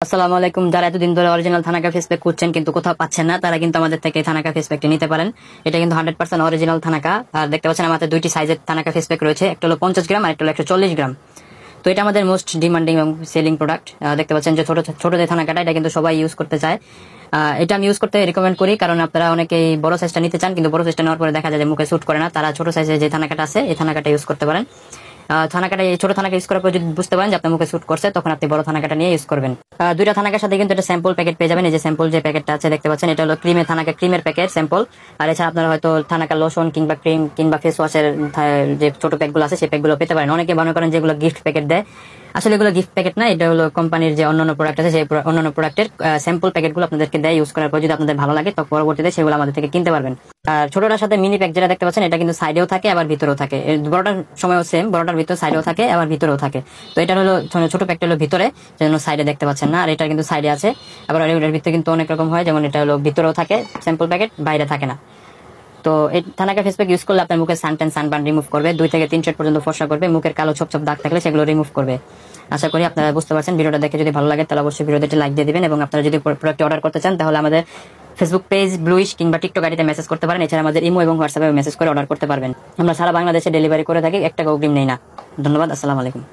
আসসালামু আলাইকুম। যারা এতদিন ধরে অরিজিনাল থানাকা ফেস প্যাক খুঁজছেন কিন্তু কোথাও পাচ্ছেন না, তারা কিন্তু আমাদের থেকে থানাকা ফেস প্যাকটি নিতে পারেন। এটা কিন্তু 100% অরিজিনাল থানাকা। আর দেখতে পাচ্ছেন আমাদের দুইটি সাইজের থানাকা ফেস প্যাক রয়েছে, একটা হলো 50 গ্রাম আর একটা হলো 140 গ্রাম। তো এটা আমাদের মোস্ট ডিমান্ডিং এবং সেলিং প্রোডাক্ট। দেখতে পাচ্ছেন যে ছোট ছোট যে থানাকাটা, এটা কিন্তু সবাই ইউজ করতে চায়। এটা আমি ইউজ করতে রিকমেন্ড করি, কারণ আপনারা অনেকেই বড় সাইজটা নিতে চান, কিন্তু বড় সাইজটা নেওয়ার পরে দেখা যায় যে মুখে স্যুট করে না। তারা ছোট সাইজের যে থানাকাটা আছে এই থানাকাটা ইউজ করতে পারেন। থানাকাটা এই ছোট থানাকা ইউজ করার পর যদি বুঝতে পারেন যে আপনার মুখে স্যুট করছে, তখন আপনি বড় থানাকাটা নিয়ে ইউজ করবেন। দুইটা থানাকার সাথে কিন্তু একটা স্যাম্পল প্যাকেট পেয়ে যাবেন। এই যে স্যাম্পল যে প্যাকেটটা আছে দেখতে পাচ্ছেন, এটা হলো ক্রিমের থানাকা, ক্রিমের প্যাকেট স্যাম্পল। আর এছাড়া আপনারা হয়তো থানাকা লোশন কিংবা ক্রিম কিংবা ফেস ওয়াশের যে ছোট প্যাকগুলো আছে সেই প্যাকগুলো পেতে পারেন। অনেকে মনে করেন যেগুলো গিফট প্যাকেট দেয়, আসলে এগুলো গিফট প্যাকেট না, এটা হলো কোম্পানির যে অন্যান্য প্রোডাক্ট আছে সেই অন্যান্য প্রোডাক্টের স্যাম্পল প্যাকেটগুলো আপনাদেরকে দেয়। ইউজ করার পর যদি আপনাদের ভালো লাগে তো পরবর্তীতে সেগুলো আমাদের থেকে কিনতে পারবেন। আর ছোটটার সাথে মিনি প্যাক যেটা দেখতে পাচ্ছেন, এটা কিন্তু সাইডেও থাকে আবার ভিতরেও থাকে। বড়টার সময়ও সেম, বড়টার ভিতরে সাইডেও থাকে আবার ভিতরেও থাকে। তো এটা হলো ছোট প্যাকটা হলো ভিতরে, যেন সাইডে দেখতে পাচ্ছেন না, আর এটা কিন্তু সাইডে আছে। আবার এটার ভিতরে কিন্তু অনেক রকম হয়, যেমন এটা হলো ভিতরেও থাকে স্যাম্পল প্যাকেট, বাইরে থাকে না। তো এই থানাকা ফেস প্যাক ইউজ করলে আপনার মুখের সানটেন সানবার্ন রিমুভ করবে, 2 থেকে 3 শেড পর্যন্ত ফর্সা করবে, মুখের কালো ছোপ ছোপ দাগ থাকলে সেগুলো রিমুভ করবে। আশা করি আপনারা বুঝতে পারছেন। ভিডিওটা দেখে যদি ভালো লাগে তাহলে অবশ্যই ভিডিওতে লাইক দিয়ে দিবেন, এবং আপনারা যদি প্রোডাক্ট অর্ডার করতে চান তাহলে আমাদের ফেসবুক পেজ, ব্লুইশ কিংবা টিকটক আইডিতে মেসেজ করতে পারেন। এছাড়া আমাদের ইমো এবং হোয়াটসঅ্যাপে মেসেজ করে অর্ডার করতে পারবেন। আমরা সারা বাংলাদেশে ডেলিভারি করে থাকি, 1 টাকা অগ্রিম নেই না। ধন্যবাদ। আসসালামু আলাইকুম।